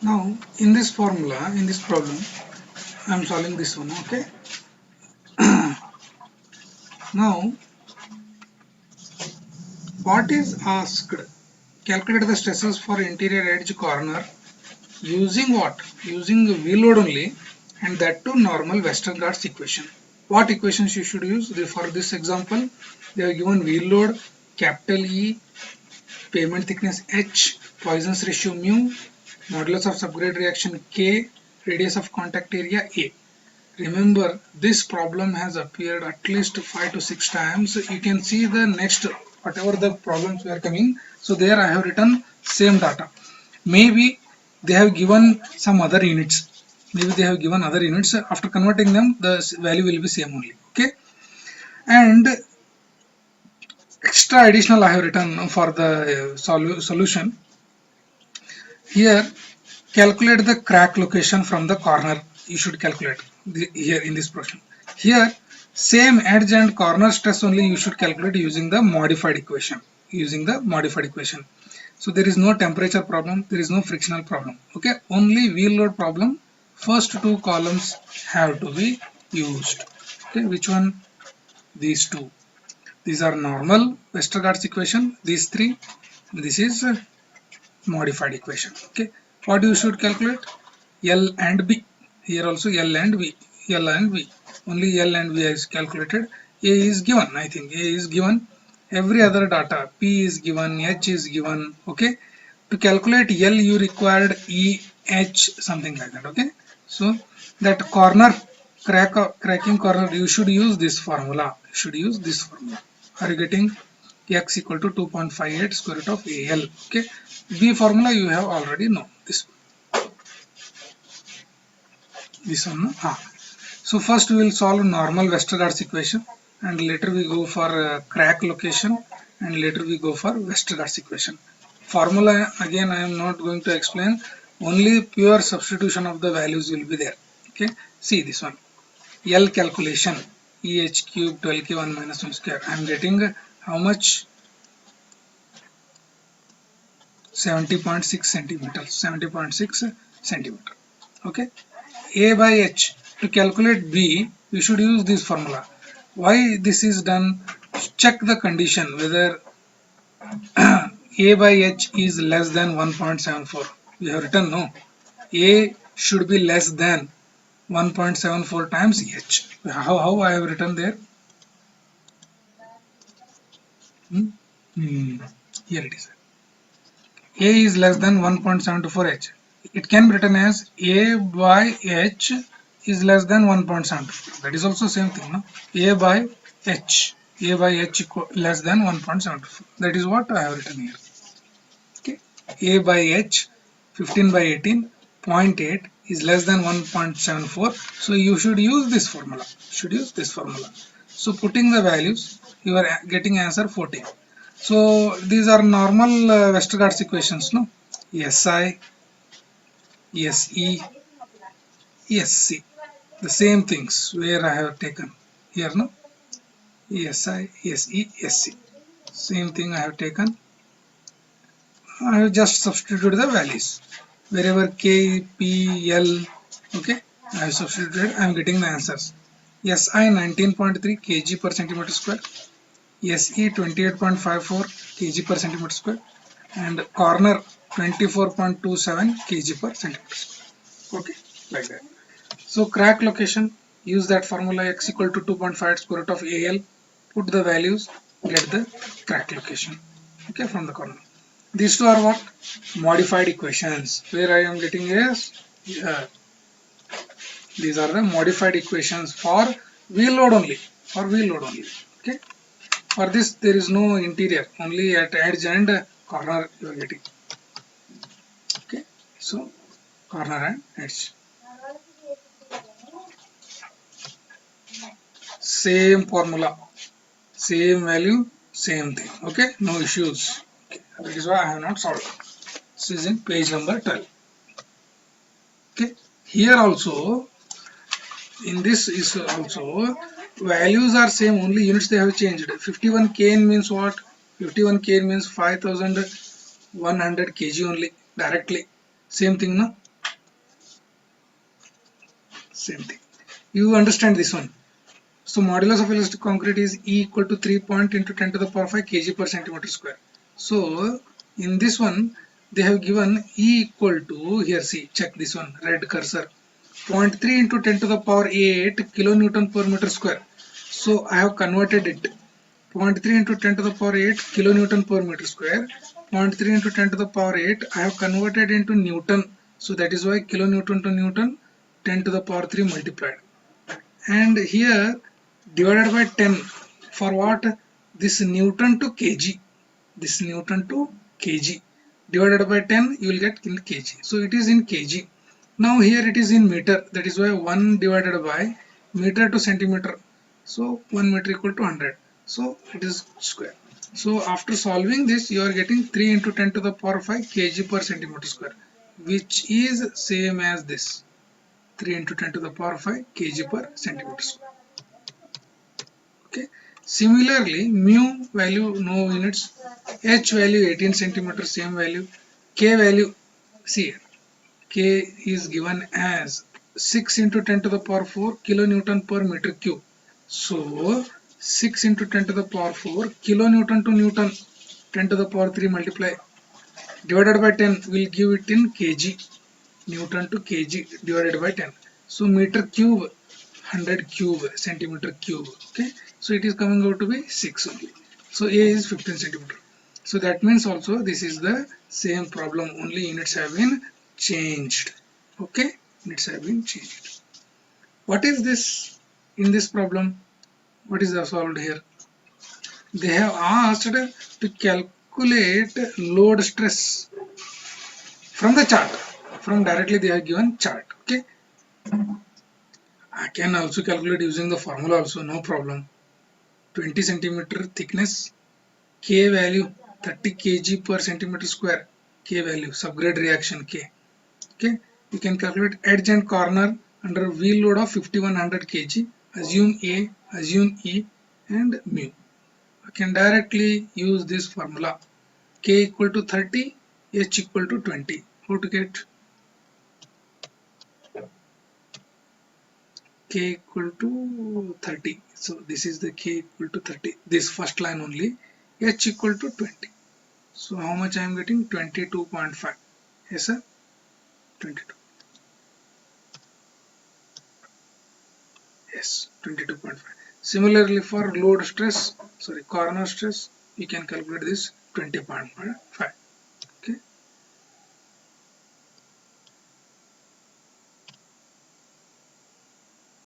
Now in this formula, in this problem, I am solving this one. Okay. Now what is asked? Calculate the stresses for interior edge corner using what? Using V load only, and that to normal Westergaard's equation. What equations you should use? For this example, they have given V load, capital E, pavement thickness H, Poisson's ratio mu, modulus of subgrade reaction K, radius of contact area A. Remember, this problem has appeared at least 5 to 6 times. You can see the next, whatever the problems were coming. So there I have written same data. Maybe they have given some other units. Maybe they have given other units. After converting them, the value will be same only. Okay. And extra additional I have written for the solution. Here, calculate the crack location from the corner. You should calculate here in this question. Here, same edge and corner stress only you should calculate using the modified equation. So there is no temperature problem, there is no frictional problem. Okay, only wheel load problem. First two columns have to be used. Okay, which one? These two. These are normal Westergaard's equation. These three. This is modified equation. Okay, what you should calculate? L and B. Here also L and V. L and V. Only L and V is calculated. A is given. I think A is given. Every other data, P is given, H is given. Okay, to calculate L you required E, H, something like that. Okay, so that corner cracking corner, you should use this formula. Are you getting? X equal to 2.58 square root of AL. Okay, B formula you have already know this one. So first we will solve normal Westergaard's equation, and later we go for crack location, and later we go for Westergaard's equation. Formula again I am not going to explain, only pure substitution of the values will be there. Okay, see this one. L calculation, EH cube 12K1 minus 1 square. I am getting how much? 70.6 centimeters. 70.6 centimeter. Okay. A by H. To calculate B, we should use this formula. Why this is done? Check the condition whether A by H is less than 1.74. We have written no. A should be less than 1.74 times H. How I have written there? Here it is. A is less than 1.74 H. It can be written as A by H is less than 1.74. That is also same thing, no? A by H less than 1.74. That is what I have written here. Okay. A by H 15 by 18 0.8 is less than 1.74. So you should use this formula. So putting the values, you are getting answer 14. So these are normal Westergaard's equations, no? SI, SE, SC. The same things where I have taken here, no? SI, SE, SC. Same thing I have taken. I have just substituted the values. Wherever K, P, L, okay, I have substituted, I am getting the answers. SI 19.3 kg per centimeter square. SE 28.54 kg per centimeter square, and corner 24.27 kg per centimeter square. Okay, like that. So crack location, use that formula x equal to 2.5 square root of AL, put the values, get the crack location. Okay, from the corner. These two are what? Modified equations. Where I am getting is, these are the modified equations for wheel load only. Okay. For this there is no interior, only at edge and corner you are getting. Okay, so corner and edge. Same formula, same value, same thing. Okay, no issues. Okay. That is why I have not solved. This is in page number 12. Okay, here also, in this is also values are same, only units they have changed. 51 kN means what? 51 kN means 5100 kg only, directly. Same thing, no? Same thing. You understand this one. So modulus of elastic concrete is E equal to 3 point into 10 to the power 5 kg per centimeter square. So in this one they have given E equal to, here see, check this one, red cursor, 0.3 into 10 to the power 8 kilonewton per meter square. So I have converted it. 0.3 into 10 to the power 8 kilonewton per meter square. 0.3 into 10 to the power 8 I have converted into Newton. So that is why kilonewton to Newton 10 to the power 3 multiplied. And here divided by 10 for what? This Newton to kg. This Newton to kg divided by 10 you will get in kg. So it is in kg. Now here it is in meter. That is why 1 divided by meter to centimeter. So 1 meter equal to 100. So it is square. So after solving this you are getting 3 into 10 to the power 5 kg per centimeter square, which is same as this, 3 into 10 to the power 5 kg per centimeter square. Okay. Similarly, mu value no units, h value 18 centimeters, same value, k value, see here, k is given as 6 into 10 to the power 4 kilonewton per meter cube. So 6 into 10 to the power 4 kilonewton to Newton 10 to the power 3 multiply divided by 10 will give it in kg, Newton to kg divided by 10. So meter cube 100 cube centimeter cube. Okay, so it is coming out to be 6 only. So A is 15 centimeter. So that means also this is the same problem, only units have been changed. Okay, units have been changed. What is this in this problem? What is solved here? They have asked to calculate load stress from the chart. From directly they have given chart. Okay, I can also calculate using the formula also, no problem. 20 centimeter thickness, K value 30 kg per centimeter square, K value, subgrade reaction K. Okay, you can calculate edge and corner under wheel load of 5100 kg, assume A, assume E and mu. I can directly use this formula, K equal to 30, H equal to 20. How to get? K equal to 30. So this is the K equal to 30. This first line only. H equal to 20. So how much I am getting? 22.5. Yes sir? 22. Yes, 22.5. Similarly for load stress, sorry, corner stress, you can calculate this 20.5.